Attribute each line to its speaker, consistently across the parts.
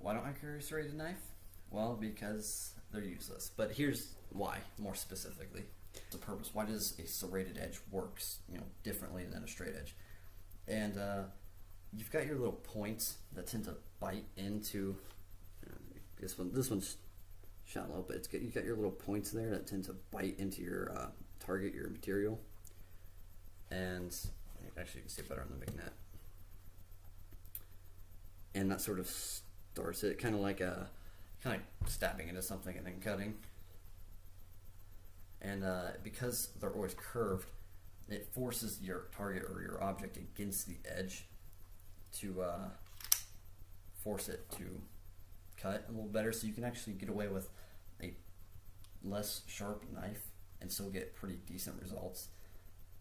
Speaker 1: why don't I carry a serrated knife? Well, because they're useless. But here's why, more specifically. The purpose. Why does a serrated edge works, differently than a straight edge? And you've got your little points that tend to bite into. This one's shallow, but you've got your little points there that tend to bite into your target, your material. And actually, you can see it better on the Magnet. And that sort of starts it, kind of like stabbing into something and then cutting. And because they're always curved, it forces your target or your object against the edge to force it to cut a little better, so you can actually get away with a less sharp knife and still get pretty decent results.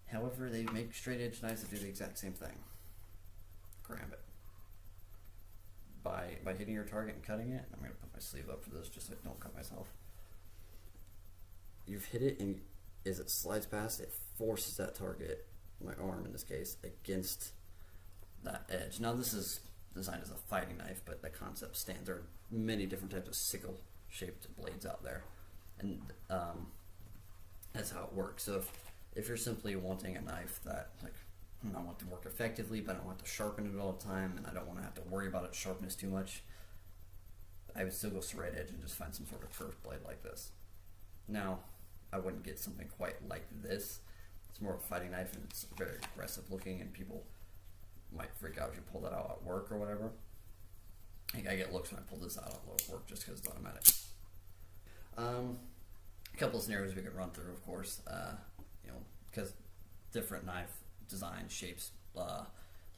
Speaker 1: However, they make straight edge knives that do the exact same thing. Grab it. By hitting your target and cutting it, I'm going to put my sleeve up for this just so I don't cut myself. You've hit it, and as it slides past, it forces that target, my arm in this case, against that edge. Now this is designed as a fighting knife, but the concept stands. There are many different types of sickle-shaped blades out there, and that's how it works. So if you're simply wanting a knife that, I want to work effectively, but I don't want to sharpen it all the time, and I don't want to have to worry about its sharpness too much, I would still go straight edge and just find some sort of curved blade like this. Now, I wouldn't get something quite like this. It's more of a fighting knife, and it's very aggressive looking, and people might freak out if you pull that out at work or whatever. I get looks when I pull this out at work just because it's automatic. A couple of scenarios we could run through, of course, because different knife design, shapes,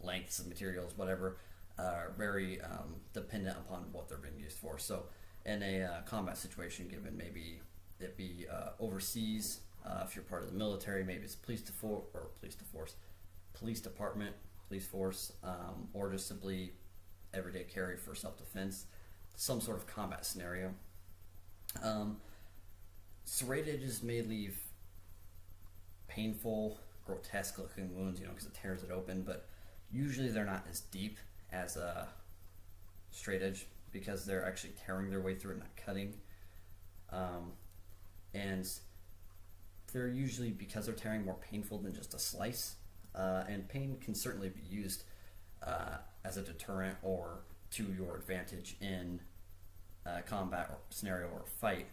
Speaker 1: lengths of materials, whatever, are very dependent upon what they're being used for. So in a combat situation, given maybe it be overseas, if you're part of the military, maybe it's police department, police force, or just simply everyday carry for self-defense, some sort of combat scenario. Serrated edges may leave painful, grotesque looking wounds, because it tears it open, but usually they're not as deep as a straight edge because they're actually tearing their way through it, not cutting. And they're usually, because they're tearing, more painful than just a slice. And pain can certainly be used as a deterrent or to your advantage in a combat or scenario or fight.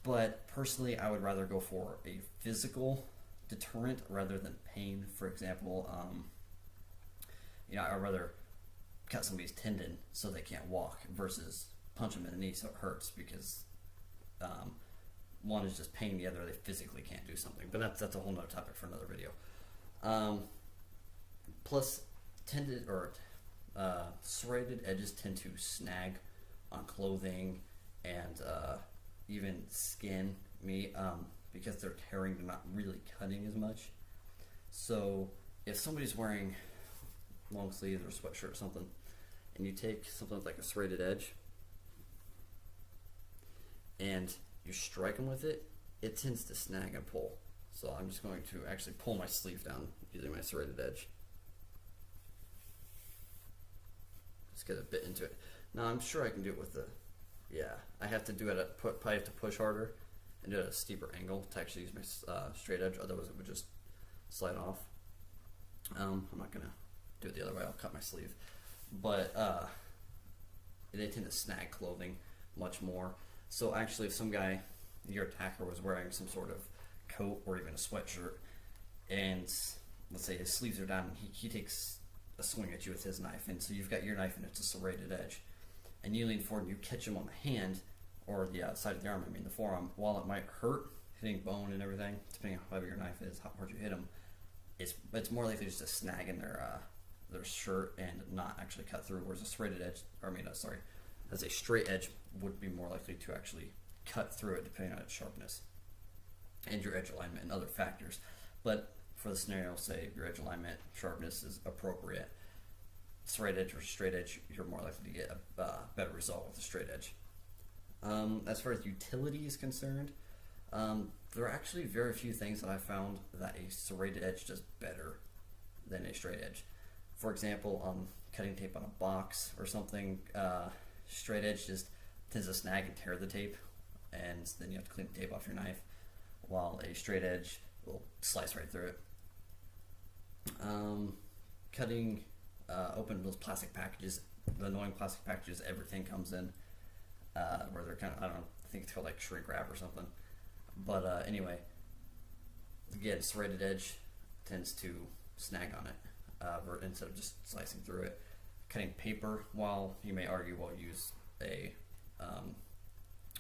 Speaker 1: But personally, I would rather go for a physical deterrent rather than pain. For example, I'd rather cut somebody's tendon so they can't walk versus punch them in the knee so it hurts, because one is just pain, the other they physically can't do something. But that's a whole nother topic for another video. Plus, serrated edges tend to snag on clothing and even skin meat, because they're tearing, they're not really cutting as much. So if somebody's wearing long sleeves or sweatshirt or something, and you take something like a serrated edge and you strike them with it, it tends to snag and pull. So I'm just going to actually pull my sleeve down using my serrated edge. Just get a bit into it. Now I'm sure I can do it with I have to do it probably have to push harder and do it at a steeper angle to actually use my straight edge, otherwise it would just slide off. I'm not gonna do it the other way, I'll cut my sleeve. But they tend to snag clothing much more. So actually, if some guy, your attacker, was wearing some sort of coat or even a sweatshirt, and let's say his sleeves are down, and he takes a swing at you with his knife, and so you've got your knife and it's a serrated edge, and you lean forward and you catch him on the hand, or the side of the arm, the forearm. While it might hurt, hitting bone and everything, depending on how heavy your knife is, how hard you hit him, it's more likely just to snag in their shirt and not actually cut through, whereas a straight edge would be more likely to actually cut through it, depending on its sharpness and your edge alignment and other factors. But for the scenario, say your edge alignment, sharpness is appropriate, serrated edge or straight edge, you're more likely to get a better result with a straight edge. As far as utility is concerned, there are actually very few things that I found that a serrated edge does better than a straight edge. For example, cutting tape on a box or something, straight edge just tends to snag and tear the tape, and then you have to clean the tape off your knife, while a straight edge will slice right through it. Cutting open those plastic packages, the annoying plastic packages everything comes in, where they're kind of, I don't know, I think it's called like shrink wrap or something. But anyway, again, serrated edge tends to snag on it instead of just slicing through it. Cutting paper, while you may argue, well, use a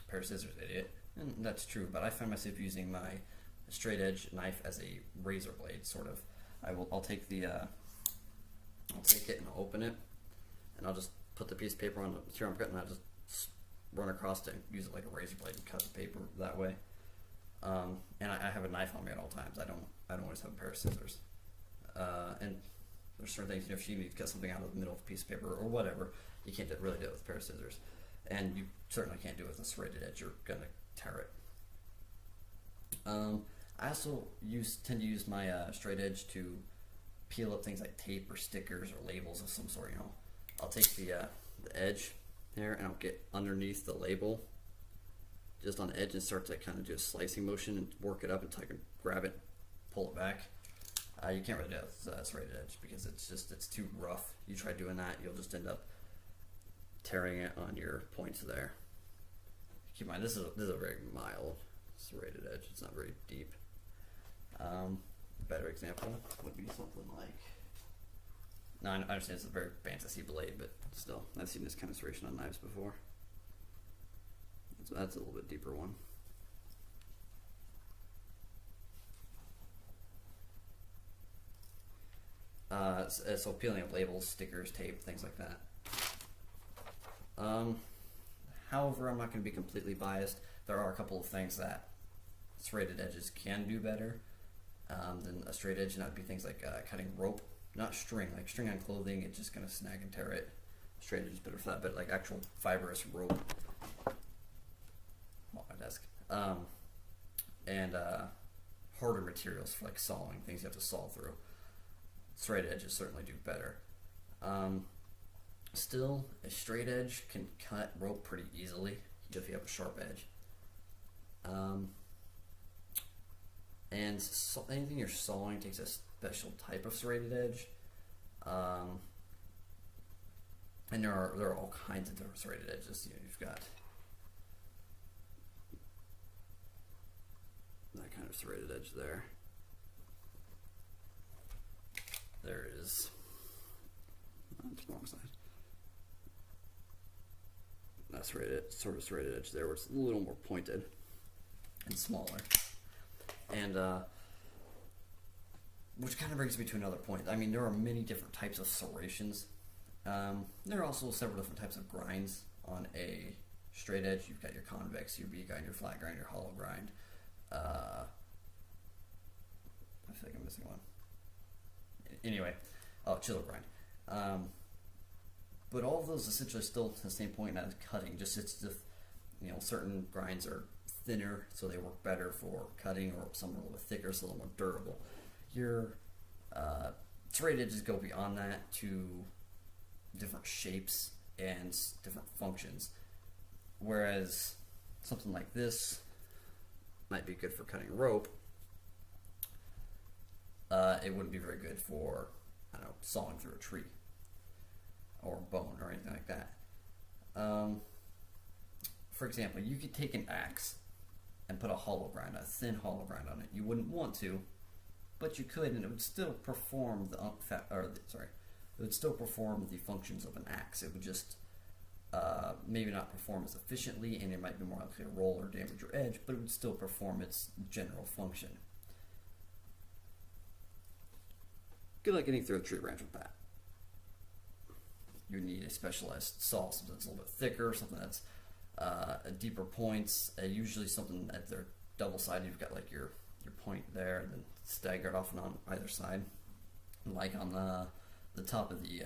Speaker 1: pair of scissors, idiot. And that's true, but I find myself using my straight edge knife as a razor blade, sort of. I'll take the, I'll take it and I'll open it, and I'll just put the piece of paper on the material I'm cutting, and I'll just run across it and use it like a razor blade and cut the paper that way. And I have a knife on me at all times. I don't always have a pair of scissors. And there's certain things, if you need to cut something out of the middle of a piece of paper or whatever, you can't really do it with a pair of scissors. And you certainly can't do it with a serrated edge. You're going to tear it. I also tend to use my straight edge to peel up things like tape or stickers or labels of some sort. I'll take the edge there and I'll get underneath the label, just on the edge, and start to kind of do a slicing motion and work it up until I can grab it, pull it back. You can't really do that with serrated edge because it's too rough. You try doing that, you'll just end up tearing it on your points there. Keep in mind, this is a very mild serrated edge. It's not very deep. A better example would be something like, now I understand it's a very fantasy blade, but still, I've seen this kind of serration on knives before. So that's a little bit deeper one. So peeling up labels, stickers, tape, things like that. However, I'm not going to be completely biased. There are a couple of things that serrated edges can do better than a straight edge, and that would be things like cutting rope, not string. Like string on clothing, it's just going to snag and tear it. Straight edge is better for that, but like actual fibrous rope. On my desk. And harder materials for like sawing, things you have to saw through. Straight edges certainly do better. Still, a straight edge can cut rope pretty easily if you have a sharp edge. And anything you're sawing takes a special type of serrated edge. And there are all kinds of different serrated edges. You've got that kind of serrated edge there. There is, that's the wrong side. That's sort of serrated edge there, where it's a little more pointed and smaller. And which kind of brings me to another point. I mean, there are many different types of serrations. There are also several different types of grinds on a straight edge. You've got your convex, your V-grind, your flat grind, your hollow grind. I feel like I'm missing one. Anyway, chisel grind. But all of those essentially still to the same point as cutting. Just it's just, certain grinds are thinner, so they work better for cutting, or some are a little bit thicker, so a little more durable. Your serrated edges go beyond that to different shapes and different functions. Whereas something like this might be good for cutting rope. It wouldn't be very good for, sawing through a tree or bone or anything like that. For example, you could take an axe and put a thin hollow grind on it. You wouldn't want to, but you could, and it would still perform it would still perform the functions of an axe. It would just maybe not perform as efficiently, and it might be more likely to roll or damage your edge, but it would still perform its general function. Good luck getting through a tree branch with that. You need a specialized saw, something that's a little bit thicker, something that's deeper points, usually something at their double-sided. You've got like your point there, and then staggered off and on either side. Like on the top of the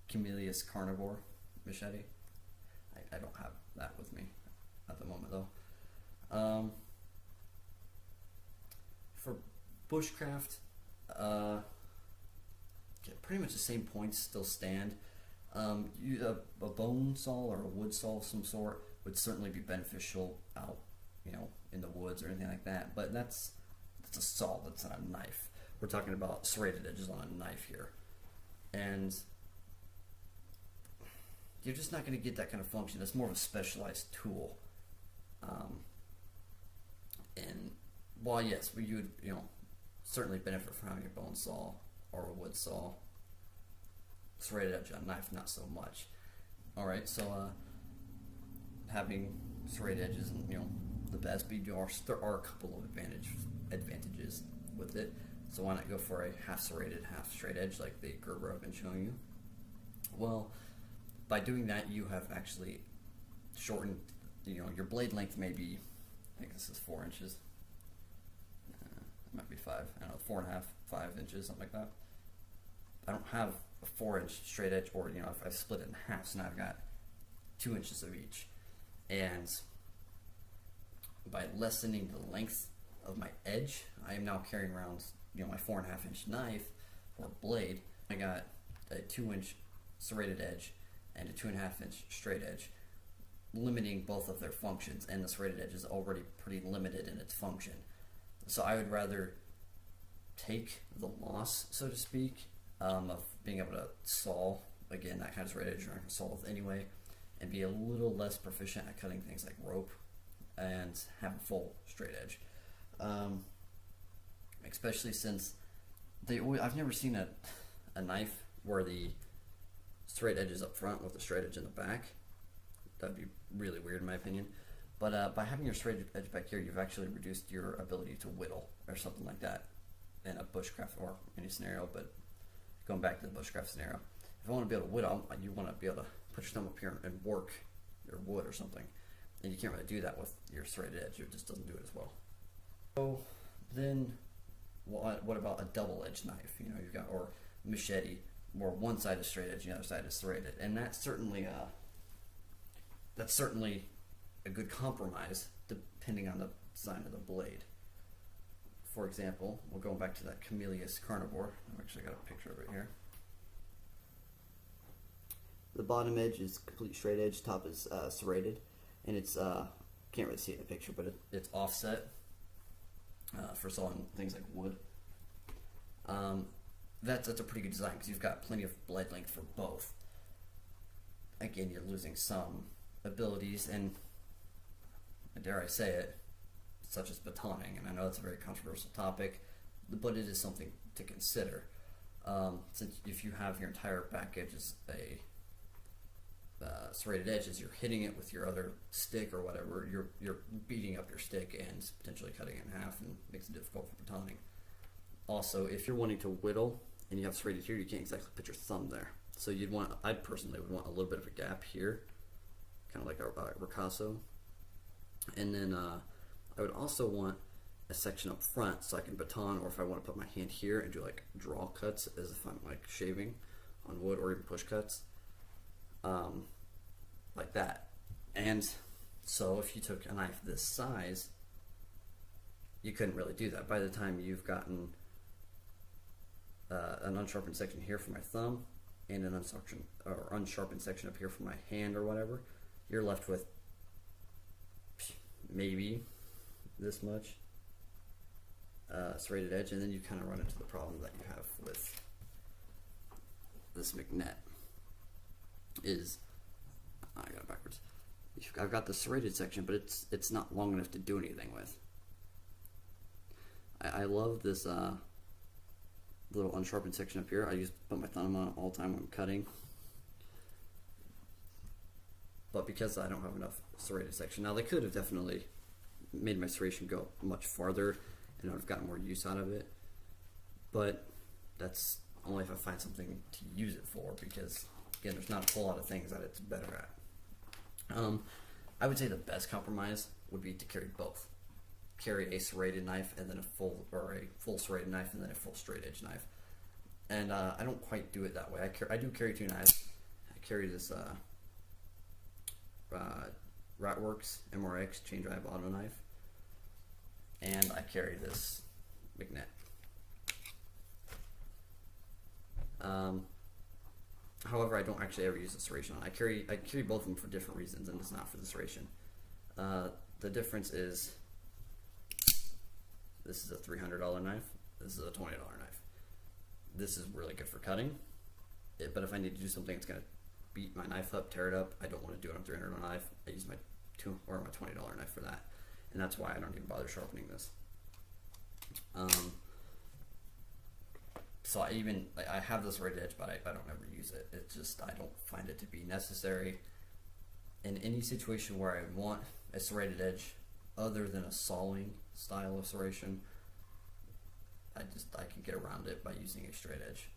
Speaker 1: Camellias carnivore machete. I don't have that with me at the moment though. For bushcraft, pretty much the same points still stand. A bone saw or a wood saw of some sort would certainly be beneficial out, in the woods or anything like that. But that's a saw. That's not a knife. We're talking about serrated edges on a knife here, and you're just not going to get that kind of function. It's more of a specialized tool. And while yes, you would certainly benefit from having a bone saw or a wood saw, serrated edge on a knife, not so much. All right, so having serrated edges, the best, but there are a couple of advantages with it. So why not go for a half serrated, half straight edge like the Gerber I've been showing you? Well, by doing that, you have actually shortened. Your blade length may be, I think this is 4 inches. It might be 5. I don't know, 4.5, 5 inches, something like that. I don't have a 4-inch straight edge, or if I split it in half, so now I've got 2 inches of each. And by lessening the length of my edge, I am now carrying around my 4.5-inch knife or blade. I got a 2-inch serrated edge and a 2.5-inch straight edge, limiting both of their functions, and the serrated edge is already pretty limited in its function. So I would rather take the loss, so to speak, of being able to saw, again, that kind of serrated edge you're not going to saw with anyway, and be a little less proficient at cutting things like rope and have a full straight edge. Especially since I've never seen a knife where the straight edge is up front with the straight edge in the back. That'd be really weird in my opinion. But by having your straight edge back here, you've actually reduced your ability to whittle or something like that in a bushcraft or any scenario. But going back to the bushcraft scenario, if I want to be able to whittle, you want to be able to put your thumb up here and work your wood or something. And you can't really do that with your serrated edge. It just doesn't do it as well. So then, what about a double-edged knife? You've got, or machete, where one side is straight edge, the other side is serrated, and that's certainly a good compromise depending on the design of the blade. For example, we're going back to that Camellias carnivore. I've actually got a picture of it here. The bottom edge is complete straight edge, top is serrated, and it's can't really see it in the picture, but it's offset for sawing things like wood. That's a pretty good design because you've got plenty of blade length for both. Again, you're losing some abilities, and dare I say it, such as batoning, and I know that's a very controversial topic, but it is something to consider. Since if you have your entire back edge as a serrated edge, as you're hitting it with your other stick or whatever, you're beating up your stick and potentially cutting it in half, and makes it difficult for batoning. Also, if you're wanting to whittle and you have serrated here, you can't exactly put your thumb there. So I personally would want a little bit of a gap here, kind of like a ricasso. And then I would also want a section up front so I can baton, or if I want to put my hand here and do like draw cuts as if I'm like shaving on wood, or even push cuts, like that. And so if you took a knife this size, you couldn't really do that. By the time you've gotten an unsharpened section here for my thumb and an unsharpened section up here for my hand or whatever, you're left with maybe this much serrated edge, and then you kind of run into the problem that you have with this McNet is, I got it backwards. I've got the serrated section, but it's not long enough to do anything with. I love this little unsharpened section up here. I use to put my thumb on it all the time when I'm cutting. But because I don't have enough serrated section, now they could have definitely made my serration go much farther and I've gotten more use out of it. But that's only if I find something to use it for, because again, there's not a whole lot of things that it's better at. I would say the best compromise would be to carry both. Carry a serrated knife and then a full serrated knife and then a full straight edge knife. And I don't quite do it that way. I do carry two knives. I carry this Ratworks MRX chain drive auto knife, and I carry this McNet. However, I don't actually ever use the serration on. I carry both of them for different reasons, and it's not for the serration. The difference is this is a $300 knife. This is a $20 knife. This is really good for cutting. But if I need to do something that's going to beat my knife up, tear it up, I don't want to do it on a $300 knife. I use my $20 knife for that, and that's why I don't even bother sharpening this. So I have this serrated edge, but I don't ever use it. It's just I don't find it to be necessary in any situation where I want a serrated edge other than a sawing style of serration. I can get around it by using a straight edge.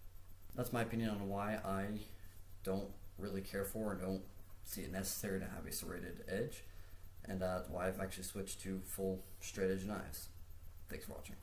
Speaker 1: That's my opinion on why I don't really care for and don't see it necessary to have a serrated edge, and why I've actually switched to full straight edge knives. Thanks for watching.